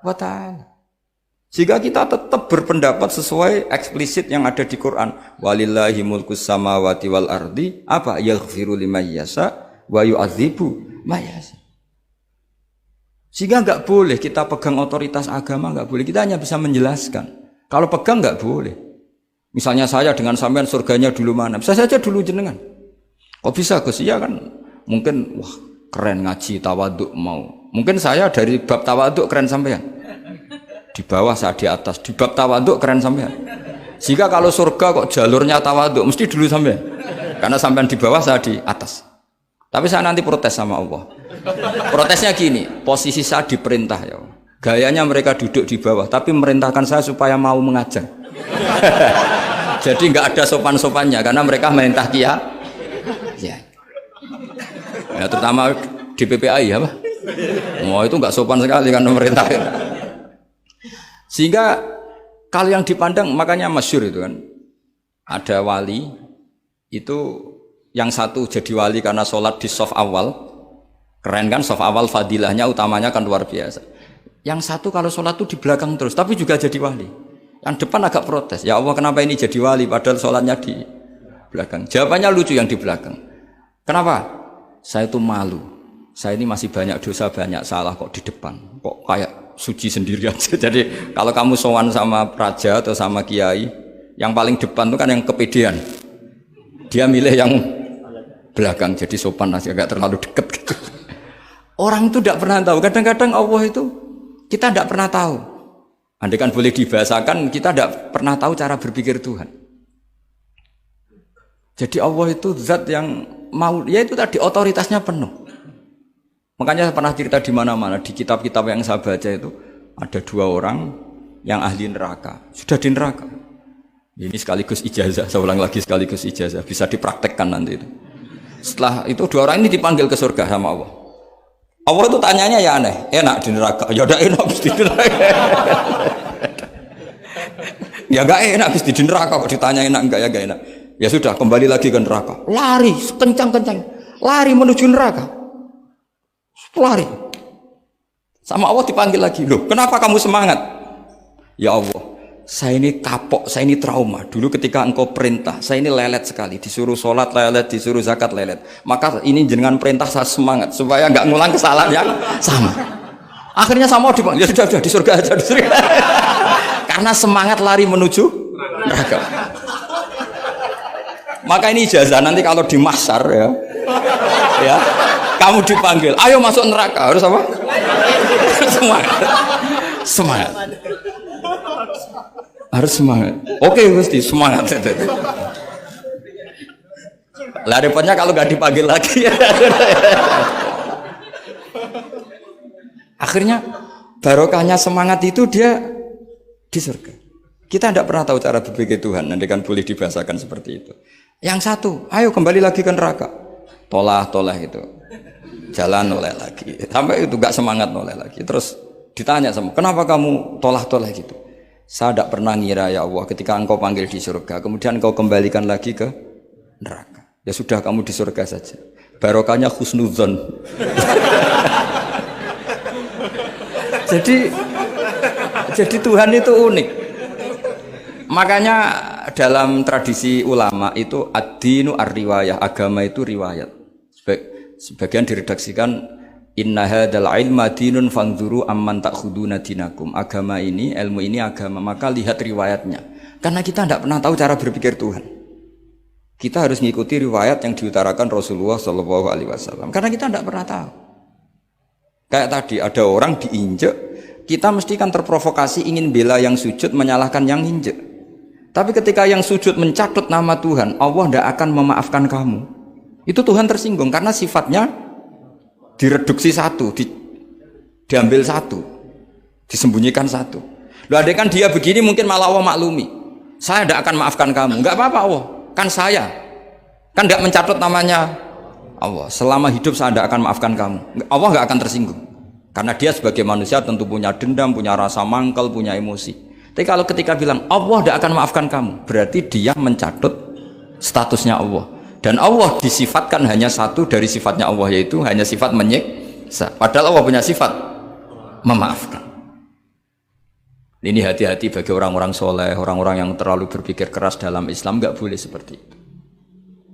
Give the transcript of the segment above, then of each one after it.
wa ta'ala. Jika kita tetap berpendapat sesuai eksplisit yang ada di Quran, walillahi mulkus samawati wal ardi, apa? Yaghfiru liman yasha wa yu'adzibu may yasha. Sehingga enggak boleh kita pegang otoritas agama, enggak boleh. Kita hanya bisa menjelaskan. Kalau pegang enggak boleh. Misalnya saya dengan sampean surganya dulu mana? Bisa saja dulu jenengan. Kok bisa Gus? Ya kan mungkin wah keren ngaji tawaduk mau. Mungkin saya dari bab tawaduk keren sampean. Di bawah saya di atas, di bab tawaduk keren sampean. Jika kalau surga kok jalurnya tawaduk, mesti dulu sampean. Karena sampean di bawah, saya di atas. Tapi saya nanti protes sama Allah. Protesnya gini, posisi saya diperintah ya. Gayanya mereka duduk di bawah, tapi merintahkan saya supaya mau mengajar. Jadi nggak ada sopan-sopannya, karena mereka merintah ya. Ya terutama di PPAI ya, Pak. Oh itu nggak sopan sekali kan merintah. Sehingga kalau yang dipandang makanya masyhur itu kan ada wali itu yang satu jadi wali karena sholat di shaf awal, keren kan, shaf awal fadilahnya utamanya kan luar biasa. Yang satu kalau sholat tuh di belakang terus tapi juga jadi wali. Yang depan agak protes, ya Allah kenapa ini jadi wali padahal sholatnya di belakang. Jawabannya lucu yang di belakang. Kenapa? Saya itu malu, saya ini masih banyak dosa, banyak salah kok di depan, kok kayak suci sendiri aja. Jadi kalau kamu sowan sama raja atau sama kiai, yang paling depan itu kan yang kepedean. Dia milih yang belakang, jadi sopan aja, agak terlalu dekat gitu. Orang itu tidak pernah tahu. Kadang-kadang Allah itu kita tidak pernah tahu. Andai kan boleh dibahasakan, kita tidak pernah tahu cara berpikir Tuhan. Jadi Allah itu zat yang mau, ya itu tadi otoritasnya penuh. Makanya saya pernah cerita di mana-mana, di kitab-kitab yang saya baca itu ada 2 orang yang ahli neraka, sudah di neraka. Ini sekaligus ijazah, saya ulang lagi sekaligus ijazah, bisa dipraktekkan nanti itu. Setelah itu 2 orang ini dipanggil ke surga sama Allah. Allah itu tanyanya ya aneh, enak di neraka, ya udah enak di neraka. Ya gak enak di neraka kok ditanya enak enggak, ya gak enak. Ya sudah kembali lagi ke neraka, lari kencang-kencang, lari menuju neraka. Lari sama Allah dipanggil lagi, loh kenapa kamu semangat? Ya Allah, saya ini kapok, saya ini trauma. Dulu ketika engkau perintah, saya ini lelet sekali, disuruh sholat lelet, disuruh zakat lelet. Maka ini dengan perintah saya semangat supaya nggak ngulang kesalahan yang sama. Akhirnya sama Allah dipanggil, ya sudah di surga aja, di surga. Karena semangat lari menuju neraka. Maka ini ijazah nanti kalau di mahsyar ya kamu dipanggil, ayo masuk neraka, harus apa? Semangat. Harus semangat. Oke, mesti semangat. Lah repotnya kalau nggak dipanggil lagi. Akhirnya barokahnya semangat itu dia di surga. Kita tidak pernah tahu cara berpikir Tuhan, nanti kan boleh dibahasakan seperti itu. Yang satu, ayo kembali lagi ke neraka. Tolah itu. Jalan noleh lagi, sampai itu gak semangat noleh lagi. Terus ditanya sama, kenapa kamu tolah gitu? Saya tidak pernah ngira ya Allah, ketika engkau panggil di surga, kemudian engkau kembalikan lagi ke neraka. Ya sudah kamu di surga saja. Barokahnya husnudzon. jadi Tuhan itu unik. Makanya dalam tradisi ulama itu ad-dinu ar-riwayah, agama itu riwayat. Sebagian diredaksikan inna hadzal ilma dinun fanzuru amman ta'khuduna dinakum. Agama ini, ilmu ini agama, maka lihat riwayatnya. Karena kita tidak pernah tahu cara berpikir Tuhan. Kita harus mengikuti riwayat yang diutarakan Rasulullah SAW. Karena kita tidak pernah tahu. Kayak tadi ada orang diinjek, kita mesti kan terprovokasi ingin bela yang sujud menyalahkan yang injek. Tapi ketika yang sujud mencatut nama Tuhan, Allah tidak akan memaafkan kamu. Itu Tuhan tersinggung karena sifatnya direduksi satu, diambil satu, disembunyikan satu. Loh ada kan dia begini mungkin malah Allah maklumi. Saya tidak akan maafkan kamu. Enggak apa-apa Allah, kan saya. Kan tidak mencatut namanya Allah. Selama hidup saya tidak akan maafkan kamu. Allah enggak akan tersinggung. Karena dia sebagai manusia tentu punya dendam, punya rasa mangkel, punya emosi. Tapi kalau ketika bilang Allah tidak akan maafkan kamu, berarti dia mencatut statusnya Allah. Dan Allah disifatkan hanya satu dari sifatnya Allah, yaitu hanya sifat menyiksa. Padahal Allah punya sifat memaafkan. Ini hati-hati bagi orang-orang soleh, orang-orang yang terlalu berpikir keras dalam Islam, nggak boleh seperti itu.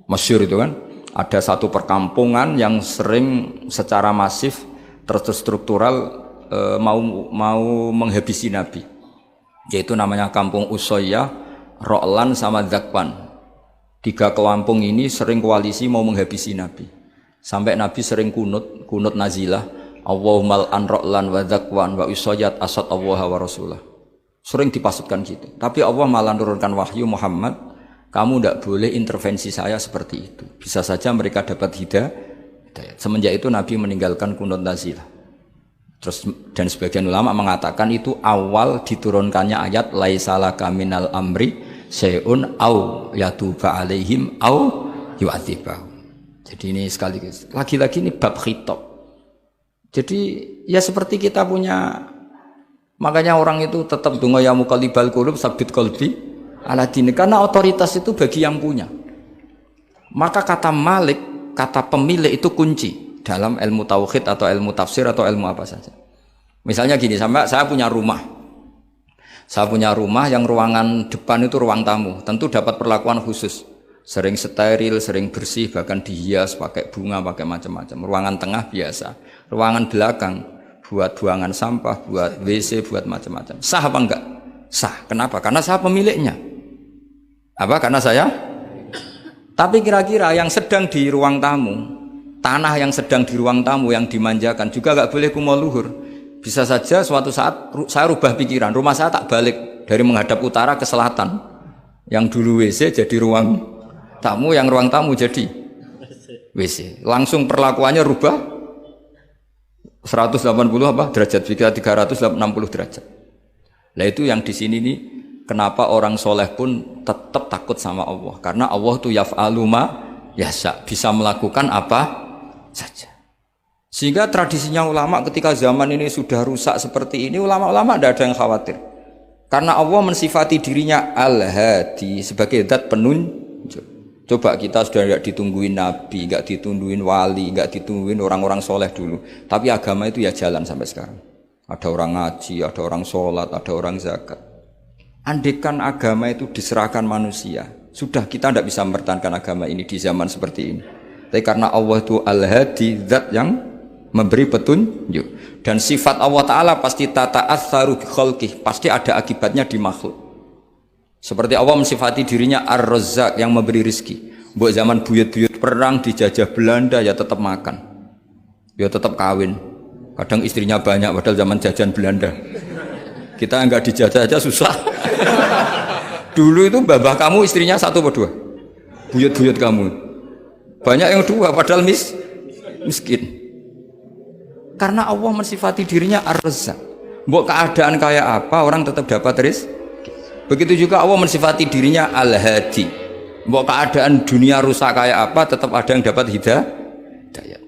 Masyhur itu kan, ada satu perkampungan yang sering secara masif terstruktural mau menghabisi Nabi, yaitu namanya Kampung Usoyyah, Ro'lan sama Zakwan. 3 kampung ini sering koalisi mau menghabisi Nabi, sampai Nabi sering kunut nazilah, Allahumma an Ro'lan wa Zakwan wa Usoyyat asad Allah wa Rasulah. Sering dipasutkan gitu. Tapi Allah malah turunkan wahyu, Muhammad, kamu tidak boleh intervensi saya seperti itu. Bisa saja mereka dapat hidayah. Semenjak itu Nabi meninggalkan kunut nazilah. Terus dan sebagian ulama mengatakan itu awal diturunkannya ayat laisalaka minal amri syai'un au yatuba alaihim au yu'adzibahum. Jadi ini sekaligus lagi-lagi ini bab khitab. Jadi ya seperti kita punya, makanya orang itu tetap donga ya muqallibal qulub sabit qalbi ala dini, karena otoritas itu bagi yang punya. Maka kata malik, kata pemilik itu kunci dalam ilmu tauhid atau ilmu tafsir atau ilmu apa saja. Misalnya gini, saya punya rumah. Saya punya rumah yang ruangan depan itu ruang tamu, tentu dapat perlakuan khusus. Sering steril, sering bersih, bahkan dihias pakai bunga, pakai macam-macam. Ruangan tengah biasa. Ruangan belakang buat buangan sampah, buat WC, buat macam-macam. Sah apa enggak? Sah. Kenapa? Karena saya pemiliknya. Apa? Karena saya? Tapi kira-kira yang sedang di ruang tamu, tanah yang sedang di ruang tamu yang dimanjakan juga enggak boleh kumo luhur. Bisa saja suatu saat saya rubah pikiran, rumah saya tak balik dari menghadap utara ke selatan. Yang dulu WC jadi ruang tamu, yang ruang tamu jadi WC. Langsung perlakuannya rubah 180 apa derajat, jika 360 derajat. Nah itu yang di sini nih, kenapa orang soleh pun tetap takut sama Allah, karena Allah tuh yaf'alu ma yasha, bisa melakukan apa saja. Sehingga tradisinya ulama ketika zaman ini sudah rusak seperti ini, ulama-ulama tidak ada yang khawatir, karena Allah mensifati dirinya Al-Hadi sebagai zat penunjuk. Coba kita sudah tidak ditungguin nabi, nggak ditungguin wali, nggak ditungguin orang-orang soleh dulu, tapi agama itu ya jalan sampai sekarang. Ada orang ngaji, ada orang sholat, ada orang zakat. Andaikan agama itu diserahkan manusia, sudah kita tidak bisa mempertahankan agama ini di zaman seperti ini. Tapi karena Allah itu Al-Hadi, zat yang memberi petunjuk, dan sifat Allah Ta'ala pasti tata'atsaru bi khalqih, pasti ada akibatnya di makhluk. Seperti Allah mensifati dirinya Ar-Razzaq, yang memberi rizki. Buat zaman buyut-buyut perang dijajah Belanda ya tetap makan, ya tetap kawin. Kadang istrinya banyak padahal zaman jajan Belanda. Kita enggak dijajah aja susah. Dulu itu babah kamu istrinya 1 atau 2, buyut-buyut kamu banyak yang 2 padahal miskin. Karena Allah mensifati dirinya Ar-Razzaq. Mbok keadaan kayak apa orang tetap dapat rezeki. Begitu juga Allah mensifati dirinya Al-Hadi. Mbok keadaan dunia rusak kayak apa tetap ada yang dapat hidayah.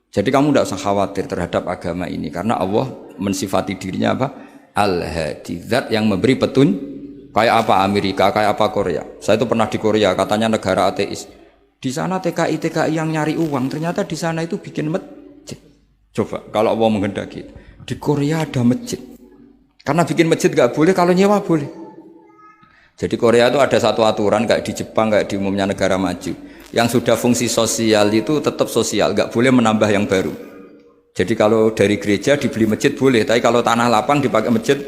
Jadi kamu tidak usah khawatir terhadap agama ini, karena Allah mensifati dirinya apa? Al-Hadi, zat yang memberi petunjuk. Kayak apa Amerika, kayak apa Korea. Saya itu pernah di Korea, katanya negara ateis. Di sana TKI yang nyari uang, ternyata di sana itu bikin masjid. Coba kalau Allah menghendaki, di Korea ada masjid. Karena bikin masjid gak boleh, kalau nyewa boleh. Jadi Korea itu ada satu aturan kayak di Jepang, kayak di umumnya negara maju. Yang sudah fungsi sosial itu tetap sosial, gak boleh menambah yang baru. Jadi kalau dari gereja dibeli masjid boleh, tapi kalau tanah lapang dipakai masjid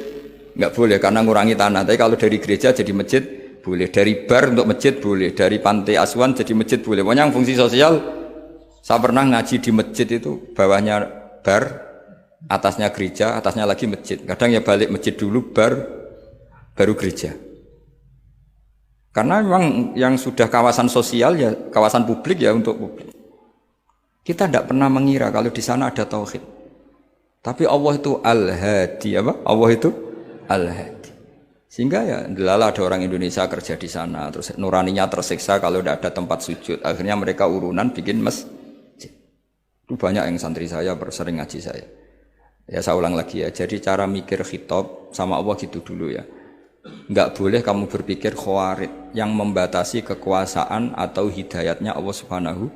gak boleh karena ngurangi tanah. Tapi kalau dari gereja jadi masjid boleh, dari bar untuk masjid boleh, dari pantai asuhan jadi masjid boleh. Pokoknya yang fungsi sosial. Saya pernah ngaji di masjid itu, bawahnya bar, atasnya gereja, atasnya lagi masjid. Kadang ya balik masjid dulu, bar, baru gereja. Karena memang yang sudah kawasan sosial ya, kawasan publik ya untuk publik. Kita tidak pernah mengira kalau di sana ada tauhid. Tapi Allah itu Al-Hadi, apa? Allah itu Al-Hadi. Sehingga ya, delala ada orang Indonesia kerja di sana, terus nuraninya tersiksa kalau tidak ada tempat sujud. Akhirnya mereka urunan bikin masjid. Itu banyak yang santri saya sering ngaji saya. Ya saya ulang lagi ya. Jadi cara mikir khitab sama Allah gitu dulu ya. Enggak boleh kamu berpikir khawarid yang membatasi kekuasaan atau hidayatnya Allah Subhanahu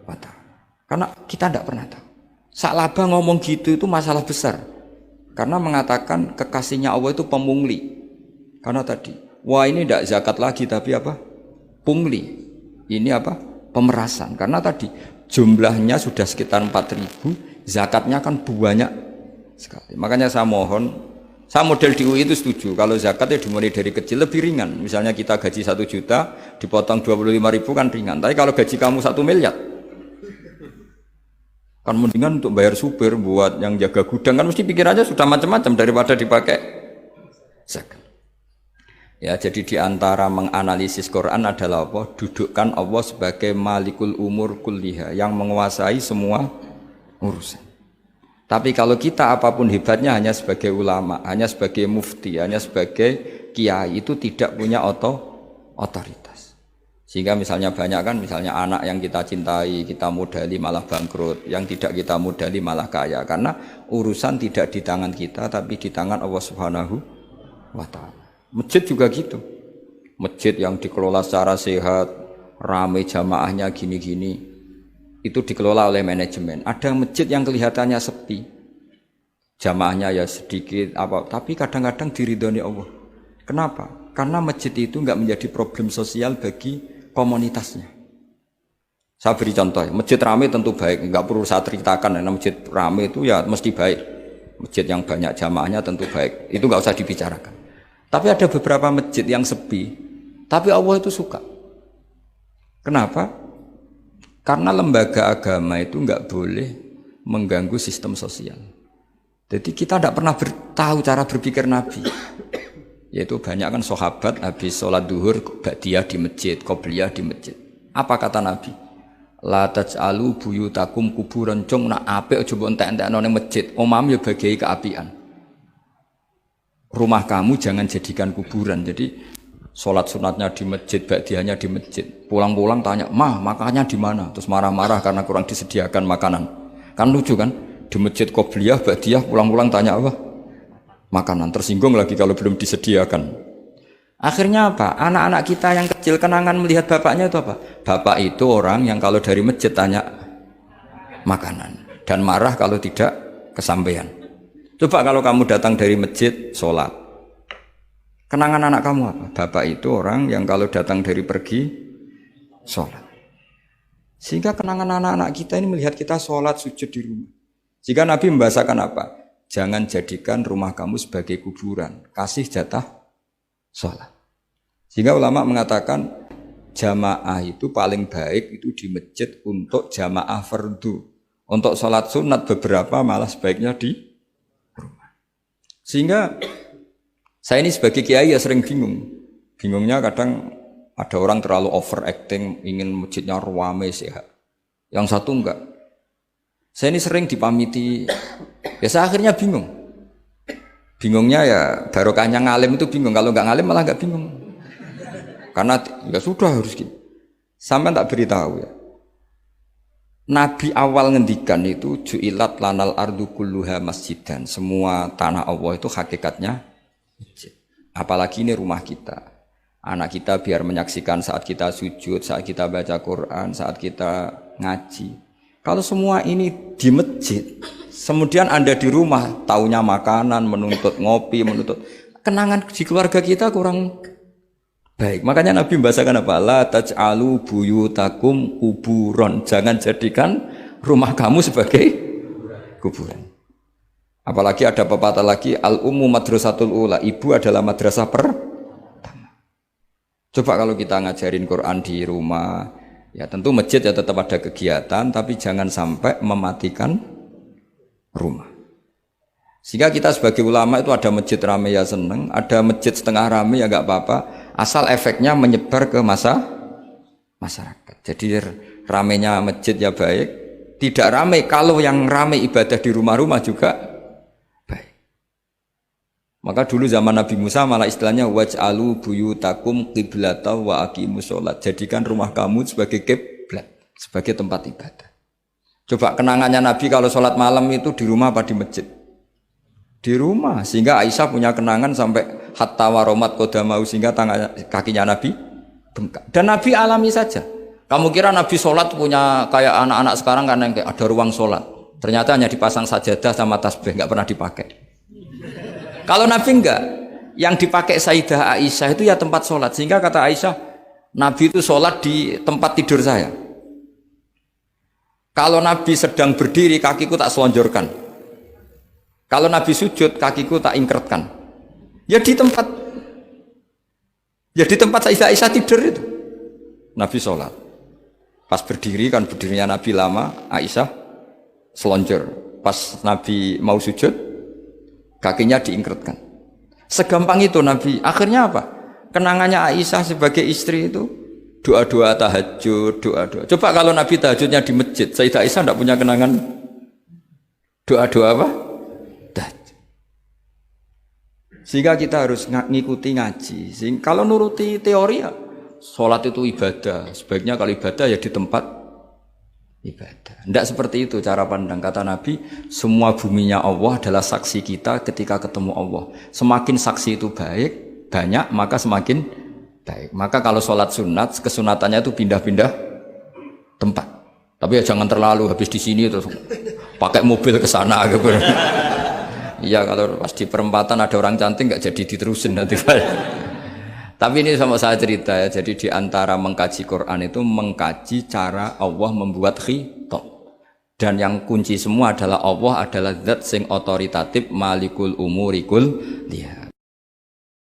wa ta'ala. Karena kita tidak pernah tahu. Sa'labah ngomong gitu itu masalah besar. Karena mengatakan kekasihnya Allah itu pemungli. Karena tadi, wah ini tidak zakat lagi tapi apa? Pungli. Ini apa? Pemerasan. Karena tadi jumlahnya sudah sekitar 4.000, zakatnya kan banyak sekali. Makanya saya mohon, saya model di UI itu setuju. Kalau zakatnya dimulai dari kecil lebih ringan. Misalnya kita gaji 1 juta, dipotong 25.000 kan ringan. Tapi kalau gaji kamu 1 miliar, kan mendingan untuk bayar supir, buat yang jaga gudang, kan mesti pikir aja sudah macam-macam daripada dipakai zakat. Ya, jadi diantara menganalisis Quran adalah apa? Dudukkan Allah sebagai malikul umur kulliha, yang menguasai semua urusan. Tapi kalau kita apapun hebatnya hanya sebagai ulama, hanya sebagai mufti, hanya sebagai kiai, itu tidak punya otoritas. Sehingga misalnya banyak kan, misalnya anak yang kita cintai, kita modali malah bangkrut, yang tidak kita modali malah kaya. Karena urusan tidak di tangan kita, tapi di tangan Allah Subhanahu wa Ta'ala. Masjid juga gitu. Masjid yang dikelola secara sehat, ramai jamaahnya gini-gini, itu dikelola oleh manajemen. Ada masjid yang kelihatannya sepi, jamaahnya ya sedikit, tapi kadang-kadang diridhoni Allah. Kenapa? Karena masjid itu enggak menjadi problem sosial bagi komunitasnya. Saya beri contoh, masjid ramai tentu baik, enggak perlu saya ceritakan. Karena masjid ramai itu ya mesti baik. Masjid yang banyak jamaahnya tentu baik, itu enggak usah dibicarakan. Tapi ada beberapa masjid yang sepi, tapi Allah itu suka. Kenapa? Karena lembaga agama itu enggak boleh mengganggu sistem sosial. Jadi kita tidak pernah tahu cara berpikir Nabi. Yaitu banyak kan sahabat habis sholat duhur ba'diyah di masjid, qobliyah di masjid. Apa kata Nabi? La taj'alu buyutakum kuburan, cung nak apik aja mbok entek-entekno ning masjid. Omam ya bagai keapian. Rumah kamu jangan jadikan kuburan. Jadi sholat sunatnya di masjid, ba'diyahnya di masjid. Pulang-pulang tanya, "Mah, makannya di mana?" Terus marah-marah karena kurang disediakan makanan. Kan lucu kan? Di masjid qobliyah, ba'diyah, pulang-pulang tanya apa? Makanan. Tersinggung lagi kalau belum disediakan. Akhirnya apa? Anak-anak kita yang kecil kenangan melihat bapaknya itu apa? Bapak itu orang yang kalau dari masjid tanya makanan dan marah kalau tidak kesampaian. Coba kalau kamu datang dari masjid sholat, kenangan anak kamu apa? Bapak itu orang yang kalau datang dari pergi sholat. Sehingga kenangan anak-anak kita ini melihat kita sholat sujud di rumah. Jika Nabi membahasakan apa? Jangan jadikan rumah kamu sebagai kuburan, kasih jatah sholat. Sehingga ulama mengatakan jamaah itu paling baik itu di masjid untuk jamaah fardu. Untuk sholat sunat beberapa malah sebaiknya di rumah. Sehingga saya ini sebagai kiai ya sering bingung. Bingungnya kadang ada orang terlalu overacting, ingin masjidnya ramai sehat. Yang satu enggak. Saya ini sering dipamiti, ya saya akhirnya bingung. Bingungnya ya barokahnya ngalim itu bingung, kalau enggak ngalim malah enggak bingung. Karena ya sudah harus gitu. Sampai tak beritahu ya. Nabi awal ngendikan itu ju'ilat lanal ardu kulluha masjidan. Semua tanah Allah itu hakikatnya masjid. Apalagi ini rumah kita. Anak kita biar menyaksikan saat kita sujud, saat kita baca Quran, saat kita ngaji. Kalau semua ini di masjid, kemudian Anda di rumah, taunya makanan, menuntut ngopi, menuntut kenangan di keluarga kita kurang baik. Makanya Nabi membahasakan apa? La taj'alu buyutakum kuburon. Jangan jadikan rumah kamu sebagai kuburan. Apalagi ada pepatah lagi, al-ummu madrasatul ula. Ibu adalah madrasah pertama. Coba kalau kita ngajarin Quran di rumah, ya tentu masjid ya tetap ada kegiatan, tapi jangan sampai mematikan rumah. Sehingga kita sebagai ulama itu ada masjid ramai ya seneng, ada masjid setengah ramai ya nggak apa-apa, asal efeknya menyebar ke masyarakat. Jadi ramainya masjid ya baik, tidak ramai kalau yang ramai ibadah di rumah-rumah juga baik. Maka dulu zaman Nabi Musa malah istilahnya waj'alu buyutakum qiblatan wa aqimus sholat. Jadikan rumah kamu sebagai kiblat, sebagai tempat ibadah. Coba kenangannya Nabi kalau sholat malam itu di rumah apa di masjid? Di rumah. Sehingga Aisyah punya kenangan sampai hatta waromat qodamau, sehingga kakinya Nabi bengkak. Dan Nabi alami saja. Kamu kira Nabi sholat punya kayak anak-anak sekarang kan yang kayak ada ruang sholat. Ternyata hanya dipasang sajadah sama tasbih, nggak pernah dipakai. Kalau Nabi enggak, yang dipakai Sayyidah Aisyah itu ya tempat sholat. Sehingga kata Aisyah, Nabi itu sholat di tempat tidur saya. Kalau Nabi sedang berdiri, kakiku tak selonjorkan. Kalau Nabi sujud, kakiku tak ingkretkan. Ya di tempat Sayyidah Aisyah tidur itu. Nabi sholat. Pas berdiri kan berdirinya Nabi lama, Aisyah selonjor. Pas Nabi mau sujud, kakinya diingkretkan. Segampang itu Nabi. Akhirnya apa? Kenangannya Aisyah sebagai istri itu doa-doa tahajud, doa-doa. Coba kalau Nabi tahajudnya di masjid, Sayyidah Aisyah tidak punya kenangan doa-doa apa? Tahajud. Sehingga kita harus ngikuti ngaji. Kalau nuruti teori ya, sholat itu ibadah. Sebaiknya kalau ibadah ya di tempat ibadah. Tidak seperti itu cara pandang. Kata Nabi, semua buminya Allah adalah saksi kita ketika ketemu Allah. Semakin saksi itu banyak, maka semakin baik. Maka kalau sholat sunat, kesunatannya itu pindah-pindah tempat. Tapi ya jangan terlalu habis di sini terus pakai mobil ke sana gitu. Iya, kalau pas di perempatan ada orang cantik nggak jadi diterusin nanti. Tapi ini sama saya cerita ya. Jadi di antara mengkaji Quran itu mengkaji cara Allah membuat khitab. Dan yang kunci semua adalah Allah adalah zat sing otoritatif malikul umurikul dia.